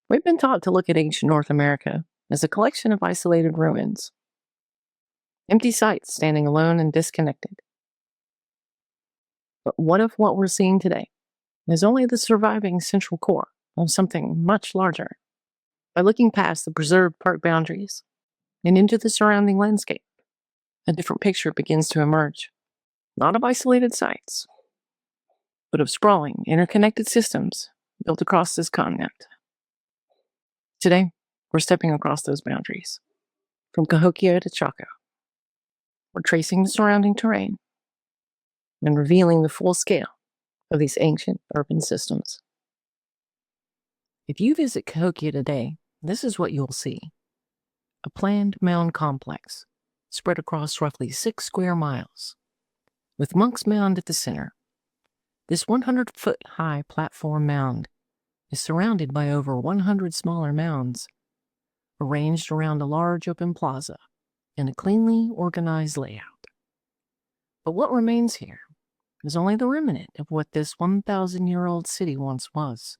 We've been taught to look at ancient North America as a collection of isolated ruins, empty sites standing alone and disconnected. But what if what we're seeing today is only the surviving central core of something much larger? By looking past the preserved park boundaries and into the surrounding landscape, a different picture begins to emerge, not of isolated sites, but of sprawling, interconnected systems built across this continent. Today, we're stepping across those boundaries, from Cahokia to Chaco. We're tracing the surrounding terrain and revealing the full scale of these ancient urban systems. If you visit Cahokia today, this is what you'll see. A planned mound complex spread across roughly 6 square miles, with Monk's Mound at the center. This 100-foot-high platform mound is surrounded by over 100 smaller mounds, arranged around a large open plaza in a cleanly organized layout. But what remains here is only the remnant of what this 1,000-year-old city once was.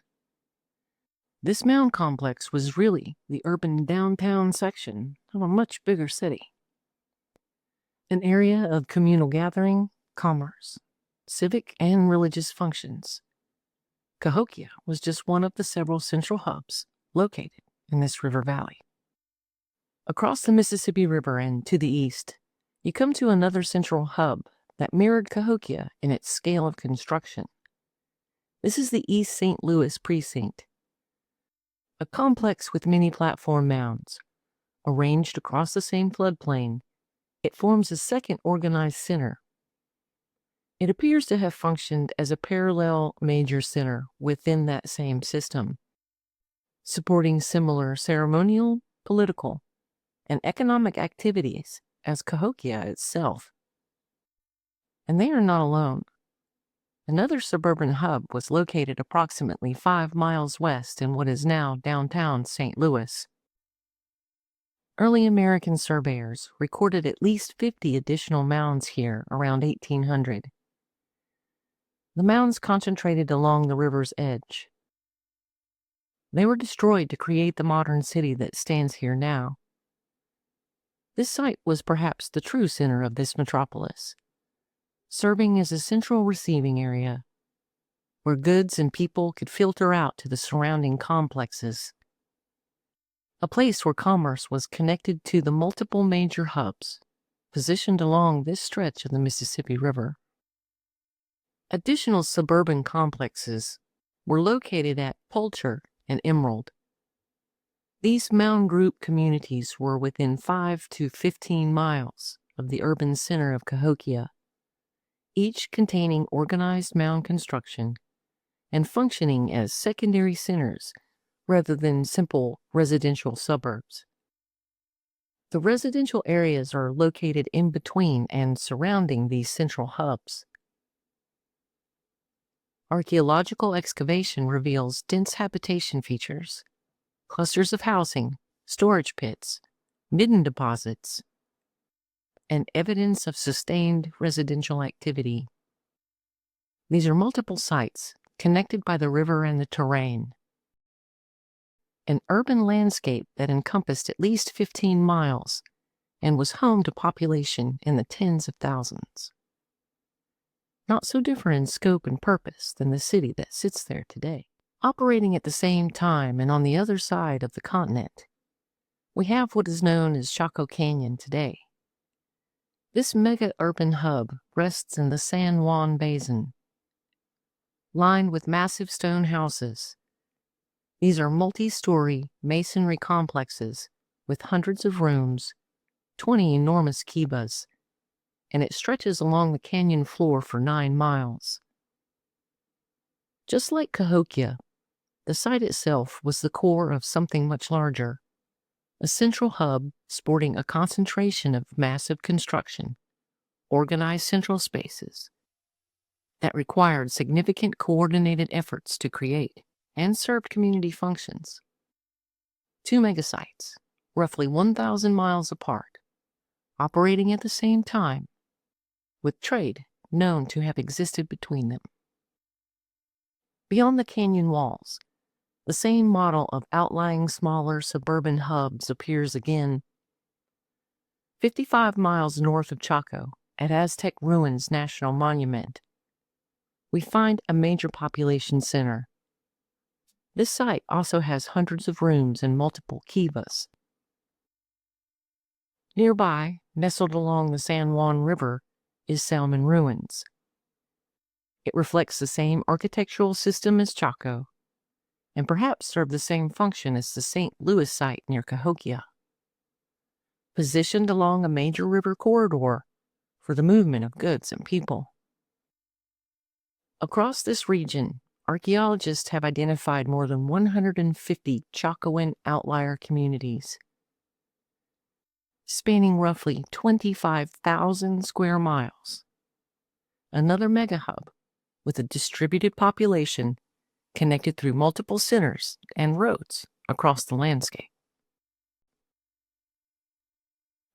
This mound complex was really the urban downtown section of a much bigger city. An area of communal gathering, commerce, civic and religious functions. Cahokia was just one of the several central hubs located in this river valley. Across the Mississippi River and to the east, you come to another central hub that mirrored Cahokia in its scale of construction. This is the East St. Louis Precinct, a complex with many platform mounds. Arranged across the same floodplain, it forms a second organized center. It appears to have functioned as a parallel major center within that same system, supporting similar ceremonial, political, and economic activities as Cahokia itself. And they are not alone. Another suburban hub was located approximately 5 miles west in what is now downtown St. Louis. Early American surveyors recorded at least 50 additional mounds here around 1800. The mounds concentrated along the river's edge. They were destroyed to create the modern city that stands here now. This site was perhaps the true center of this metropolis, serving as a central receiving area where goods and people could filter out to the surrounding complexes. A place where commerce was connected to the multiple major hubs positioned along this stretch of the Mississippi River. Additional suburban complexes were located at Poultry and Emerald. These mound group communities were within 5 to 15 miles of the urban center of Cahokia, each containing organized mound construction and functioning as secondary centers rather than simple residential suburbs. The residential areas are located in between and surrounding these central hubs. Archaeological excavation reveals dense habitation features, clusters of housing, storage pits, midden deposits, and evidence of sustained residential activity. These are multiple sites connected by the river and the terrain. An urban landscape that encompassed at least 15 miles and was home to population in the tens of thousands. Not so different in scope and purpose than the city that sits there today. Operating at the same time and on the other side of the continent, we have what is known as Chaco Canyon today. This mega-urban hub rests in the San Juan Basin, lined with massive stone houses. These are multi-story masonry complexes with hundreds of rooms, 20 enormous kibas, and it stretches along the canyon floor for 9 miles. Just like Cahokia, the site itself was the core of something much larger, a central hub sporting a concentration of massive construction, organized central spaces that required significant coordinated efforts to create and served community functions. 2 megasites, roughly 1,000 miles apart, operating at the same time, with trade known to have existed between them. Beyond the canyon walls, The same model of outlying smaller suburban hubs appears again 55 miles north of Chaco at Aztec Ruins National Monument. We find a major population center. This site also has hundreds of rooms and multiple kivas. Nearby, nestled along the San Juan River, is Salmon Ruins. It reflects the same architectural system as Chaco, and perhaps served the same function as the St. Louis site near Cahokia. Positioned along a major river corridor for the movement of goods and people. Across this region, archaeologists have identified more than 150 Chacoan outlier communities, spanning roughly 25,000 square miles. Another megahub with a distributed population connected through multiple centers and roads across the landscape.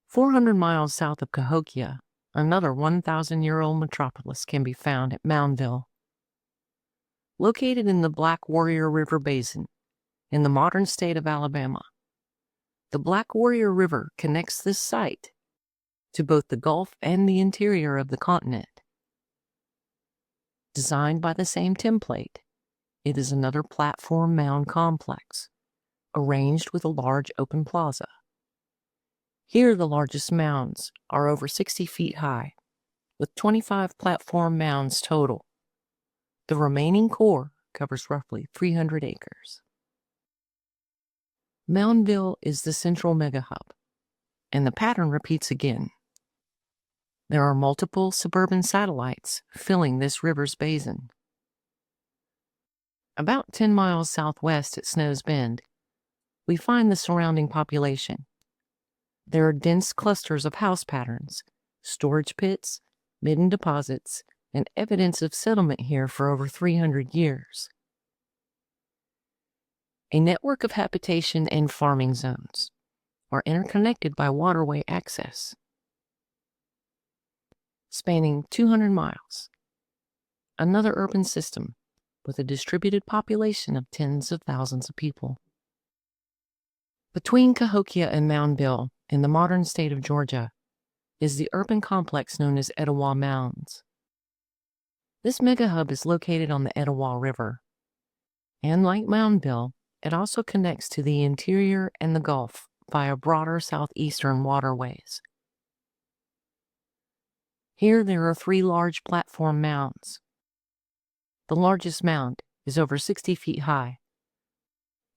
400 miles south of Cahokia, another 1,000-year-old metropolis can be found at Moundville. Located in the Black Warrior River Basin in the modern state of Alabama, the Black Warrior River connects this site to both the Gulf and the interior of the continent. Designed by the same template, it is another platform mound complex, arranged with a large open plaza. Here the largest mounds are over 60 feet high, with 25 platform mounds total. The remaining core covers roughly 300 acres. Moundville is the central megahub, and the pattern repeats again. There are multiple suburban satellites filling this river's basin. About 10 miles southwest at Snow's Bend, we find the surrounding population. There are dense clusters of house patterns, storage pits, midden deposits, and evidence of settlement here for over 300 years. A network of habitation and farming zones are interconnected by waterway access, spanning 200 miles. Another urban system with a distributed population of tens of thousands of people. Between Cahokia and Moundville, in the modern state of Georgia, is the urban complex known as Etowah Mounds. This megahub is located on the Etowah River, and like Moundville, it also connects to the interior and the Gulf via broader southeastern waterways. Here there are 3 large platform mounds. The largest mound is over 60 feet high,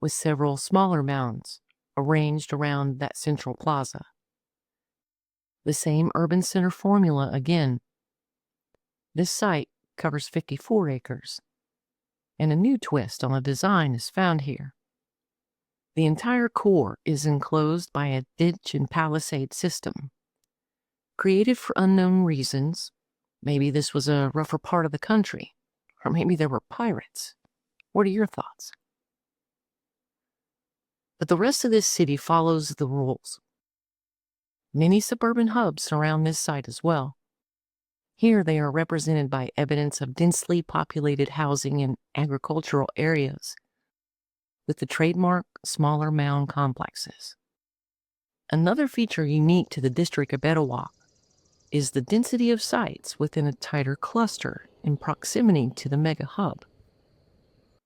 with several smaller mounds arranged around that central plaza. The same urban center formula again. This site covers 54 acres, and a new twist on the design is found here. The entire core is enclosed by a ditch and palisade system. Created for unknown reasons, maybe this was a rougher part of the country, or maybe there were pirates. What are your thoughts? But the rest of this city follows the rules. Many suburban hubs surround this site as well. Here they are represented by evidence of densely populated housing in agricultural areas, with the trademark smaller mound complexes. Another feature unique to the district of Etowah is the density of sites within a tighter cluster in proximity to the mega hub.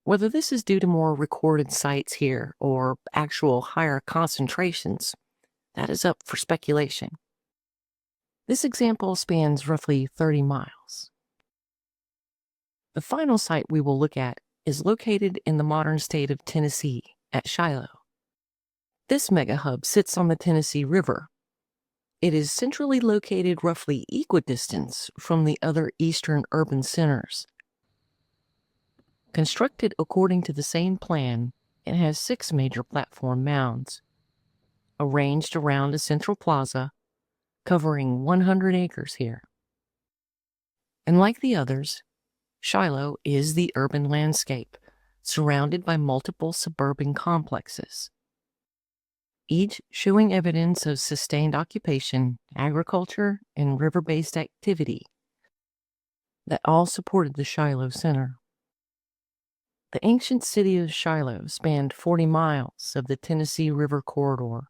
Whether this is due to more recorded sites here or actual higher concentrations, that is up for speculation. This example spans roughly 30 miles. The final site we will look at is located in the modern state of Tennessee at Shiloh. This megahub sits on the Tennessee River. It is centrally located roughly equidistant from the other eastern urban centers. Constructed according to the same plan, it has 6 major platform mounds, arranged around a central plaza, covering 100 acres here. And like the others, Shiloh is the urban landscape, surrounded by multiple suburban complexes, each showing evidence of sustained occupation, agriculture, and river-based activity that all supported the Shiloh Center. The ancient city of Shiloh spanned 40 miles of the Tennessee River corridor,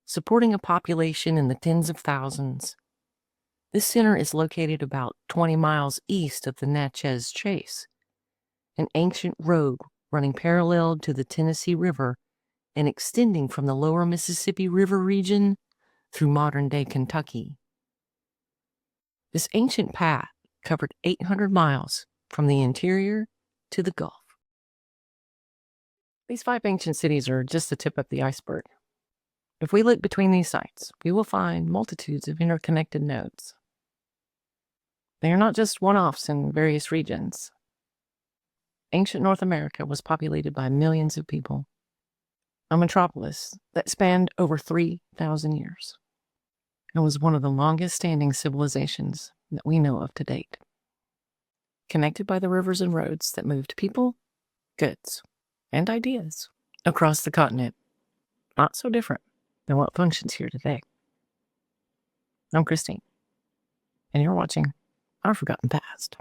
supporting a population in the tens of thousands. This center is located about 20 miles east of the Natchez Chase, an ancient road running parallel to the Tennessee River and extending from the lower Mississippi River region through modern-day Kentucky. This ancient path covered 800 miles from the interior to the Gulf. These 5 ancient cities are just the tip of the iceberg. If we look between these sites, we will find multitudes of interconnected nodes. They are not just one-offs in various regions. Ancient North America was populated by millions of people, a metropolis that spanned over 3,000 years. It was one of the longest-standing civilizations that we know of to date, connected by the rivers and roads that moved people, goods, and ideas across the continent. Not so different than what functions here today. I'm Christine, and you're watching Our Forgotten Past.